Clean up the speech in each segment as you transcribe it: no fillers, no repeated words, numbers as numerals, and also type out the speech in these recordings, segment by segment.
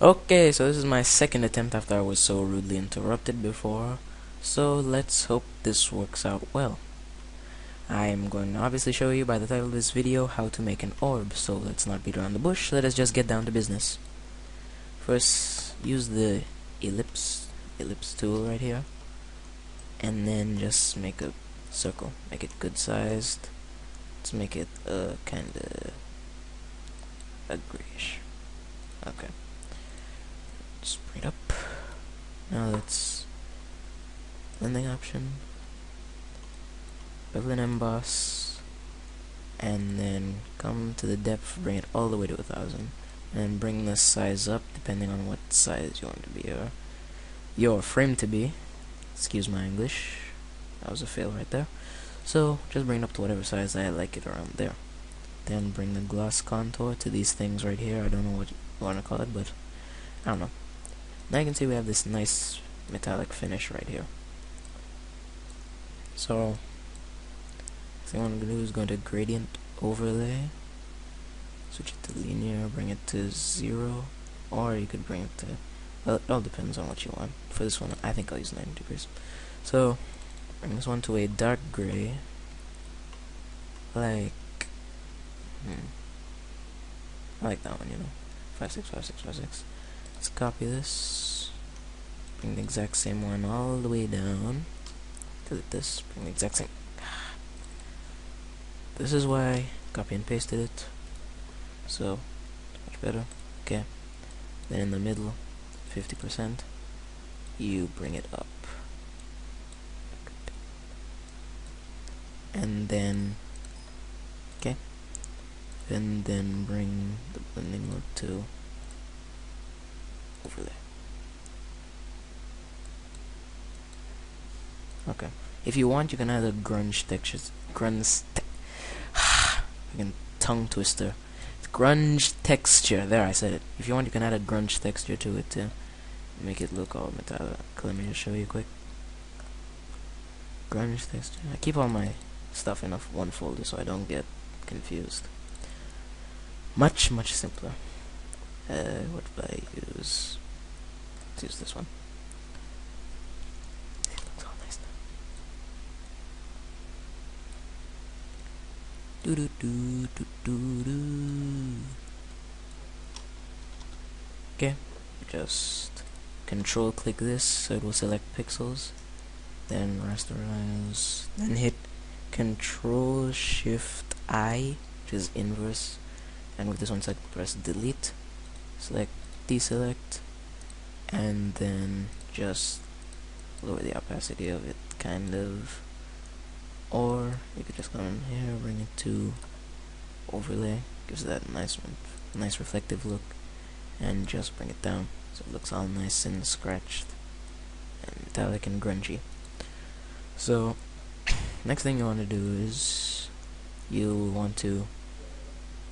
Okay, so this is my second attempt after I was so rudely interrupted before. So let's hope this works out well. I'm going to obviously show you by the title of this video how to make an orb, so let's not beat around the bush, let us just get down to business. First, use the ellipse tool right here, and then just make a circle. Make it good sized. Let's make it kinda a grayish. Okay. Just bring it up. Now let's blending option, bevel and emboss, and then come to the depth, bring it all the way to 1000, and bring the size up depending on what size you want to be your frame to be. Excuse my English, that was a fail right there. So just bring it up to whatever size I like it around there. Then bring the gloss contour to these things right here. I don't know what you want to call it, but I don't know. Now you can see we have this nice metallic finish right here. So what I'm going to do is go to gradient overlay, switch it to linear, bring it to 0, or you could bring it to, well, it all depends on what you want. For this one I think I'll use 90 degrees. So bring this one to a dark gray, like I like that one, 565656. Let's copy this, bring the exact same one all the way down, delete this, bring the exact same. This is why I copy and pasted it, so much better. Okay, then in the middle, 50%, you bring it up, and then and then bring the blending mode to overlay. Okay, if you want, you can add a grunge textures. Fucking tongue twister. Grunge texture. There, I said it. If you want, you can add a grunge texture to it to make it look all metallic. Let me just show you quick. Grunge texture. I keep all my stuff in one folder so I don't get confused. Much simpler. What do I use? Let's use this one. It looks all nice now. Okay, just control click this so it will select pixels, then rasterize, then hit control shift I, which is inverse, and with this one select, press delete, select deselect, and then just lower the opacity of it kind of, or you could just come in here, bring it to overlay, gives that nice reflective look, and just bring it down so it looks all nice and scratched and metallic and grungy. So next thing you want to do is you want to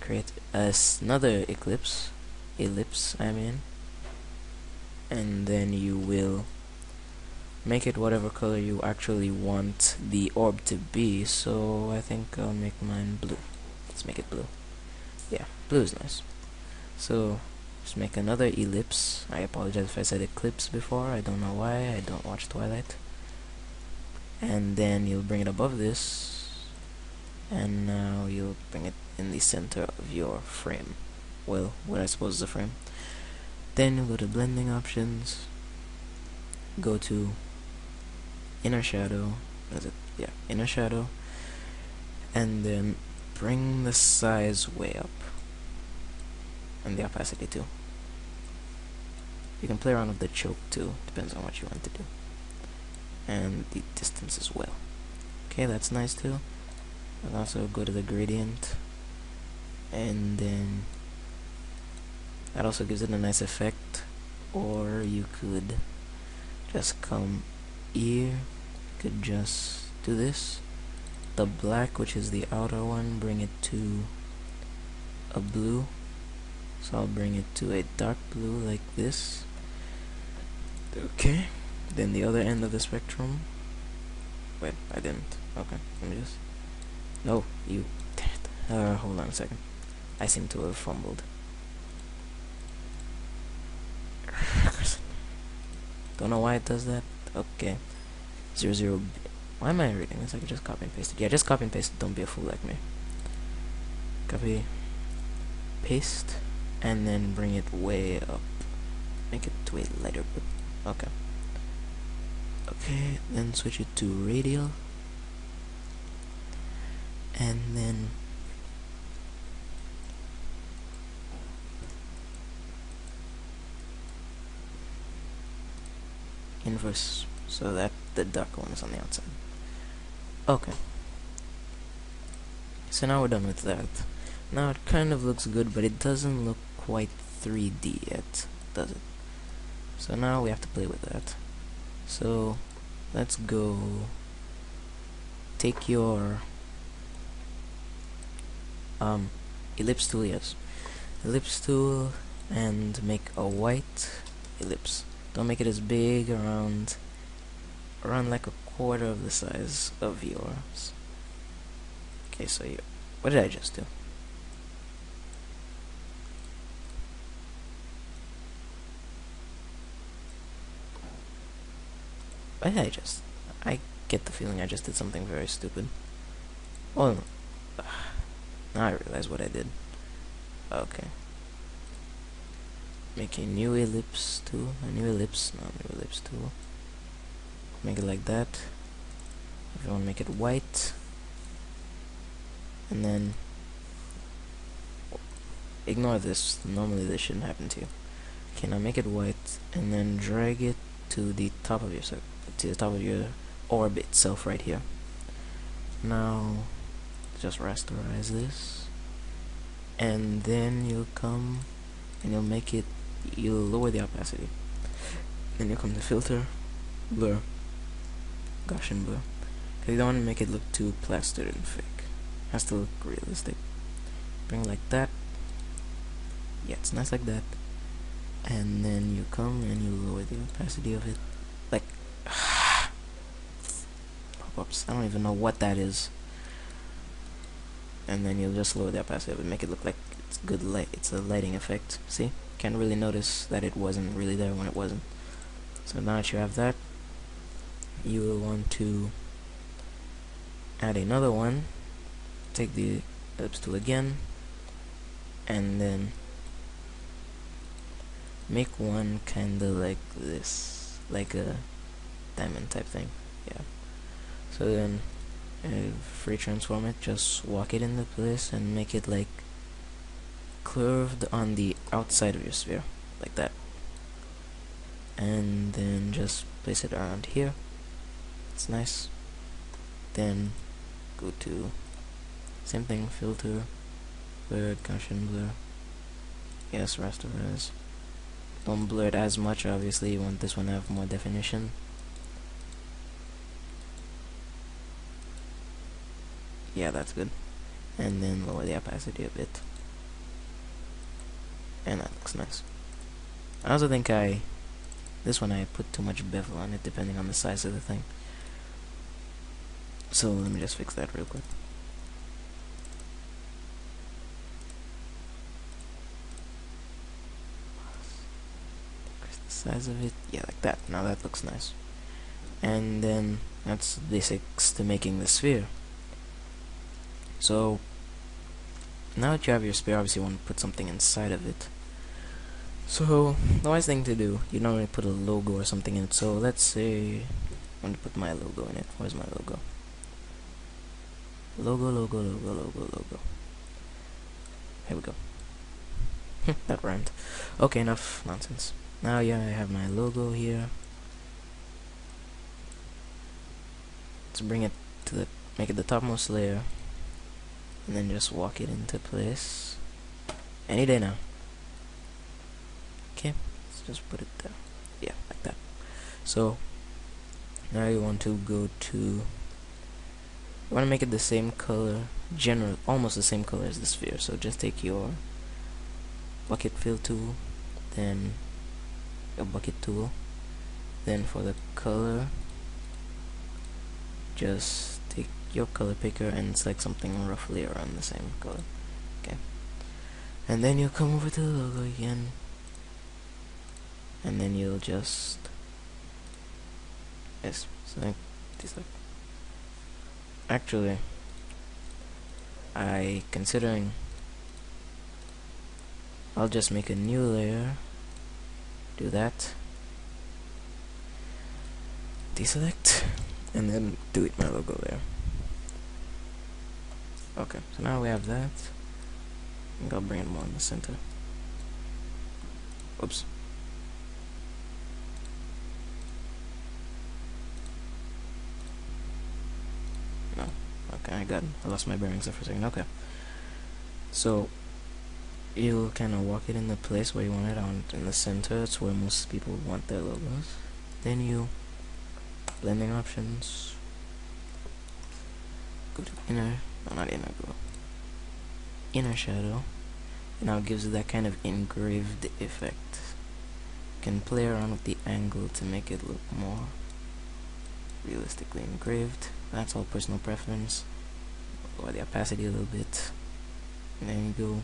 create another ellipse I mean, and then you will make it whatever color you actually want the orb to be. So I think I'll make mine blue. Let's make it blue. Yeah, blue is nice. So just make another ellipse. I apologize if I said eclipse before, I don't know why, I don't watch Twilight. And then you'll bring it above this, and now you'll bring it in the center of your frame. Well, what I suppose is a frame. Then you'll go to blending options, go to inner shadow, inner shadow, and then bring the size way up, and the opacity too. You can play around with the choke too, depends on what you want to do, and the distance as well. Okay, that's nice too. I'll also go to the gradient, and then that also gives it a nice effect. Or you could just come here, you could just do this, the black, which is the outer one, bring it to a blue, so I'll bring it to a dark blue like this. Okay, then the other end of the spectrum, wait, I didn't, okay, let me just, no, you, hold on a second, I seem to have fumbled. Don't know why it does that. Okay. 00. Why am I reading this? I can just copy and paste it. Yeah, just copy and paste it. Don't be a fool like me. Copy, paste, and then bring it way up. Make it to a lighter blue. Okay. Okay, then switch it to radial. And then inverse, so that the dark one is on the outside. Okay. So now we're done with that. Now it kind of looks good, but it doesn't look quite 3D yet, does it? So now we have to play with that. So let's go take your ellipse tool, yes. Ellipse tool, and make a white ellipse. Don't make it as big, around like a quarter of the size of yours. Okay, so you, what did I just do? What did I get the feeling I just did something very stupid. Oh, now I realize what I did. Okay. Make a new ellipse tool, new ellipse tool. Make it like that. If you want to make it white, and then ignore this. Normally this shouldn't happen to you. Okay, now make it white, and then drag it to the top of your orb itself right here. Now just rasterize this, and then you'll come and you'll lower the opacity. Then you'll come to filter, blur, Gaussian blur. Because you don't want to make it look too plastered and fake. It has to look realistic. Bring it like that. Yeah, it's nice like that. And then you come and you lower the opacity of it. Like pop-ups. I don't even know what that is. And then you'll just lower the opacity of it, make it look like it's good light. It's a lighting effect. See? Can't really notice that it wasn't really there when it wasn't. So now that you have that, you will want to add another one. Take the ellipse tool again, and then make one kinda like this, like a diamond type thing. Yeah. So then free transform it, just walk it into place and make it like curved on the outside of your sphere, like that. And then just place it around here. It's nice. Then go to same thing, filter, blur, Gaussian blur. Yes, rasterize. Don't blur it as much, obviously. You want this one to have more definition. Yeah, that's good. And then lower the opacity a bit. And that looks nice. I also think this one I put too much bevel on it, depending on the size of the thing. So let me just fix that real quick. Increase the size of it. Yeah, like that. Now that looks nice. And then that's the basics to making the sphere. So now that you have your sphere, obviously you want to put something inside of it. So the wise thing to do, you normally put a logo or something in it. So let's say I want to put my logo in it. Where's my logo? Logo. Here we go. That rhymed. Okay, enough nonsense. Now yeah, I have my logo here. Let's bring it to make it the topmost layer, and then just walk it into place. Any day now. Okay, let's just put it there. Yeah, like that. So now you want to go to, you want to make it the same color, almost the same color as the sphere. So just take your bucket fill tool, then a bucket tool, then for the color, just take your color picker and select something roughly around the same color. Okay, and then you'll come over to the logo again, and then you'll just Yes, select, deselect. Actually, considering I'll just make a new layer, do that, deselect, and then delete my logo there. Okay, so now we have that. I think I'll bring it more in the center. Oops. No. Okay, I lost my bearings there for a second. Okay. So you'll kind of walk it in the place where you want it, on in the center. It's where most people want their logos. Then you blending options, go to inner, no, not inner, go inner shadow, and now it gives you that kind of engraved effect. You can play around with the angle to make it look more realistically engraved. That's all personal preference. Lower the opacity a little bit, and then you go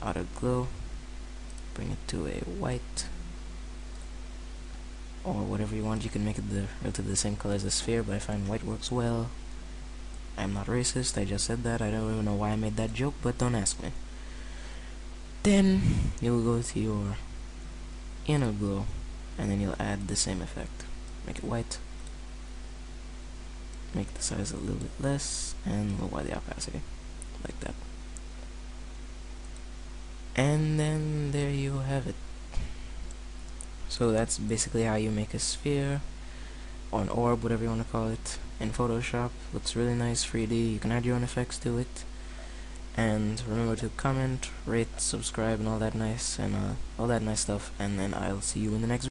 outer glow, bring it to a white or whatever you want. You can make it relatively the same color as the sphere, but I find white works well. I'm not racist, I just said that. I don't even know why I made that joke, but don't ask me. Then you'll go to your inner glow, and then you'll add the same effect. Make it white, make the size a little bit less, and lower the opacity, like that. And then there you have it. So that's basically how you make a sphere, or an orb, whatever you want to call it, in Photoshop. Looks really nice, 3D. You can add your own effects to it. And remember to comment, rate, subscribe, and all that nice stuff. And then I'll see you in the next video.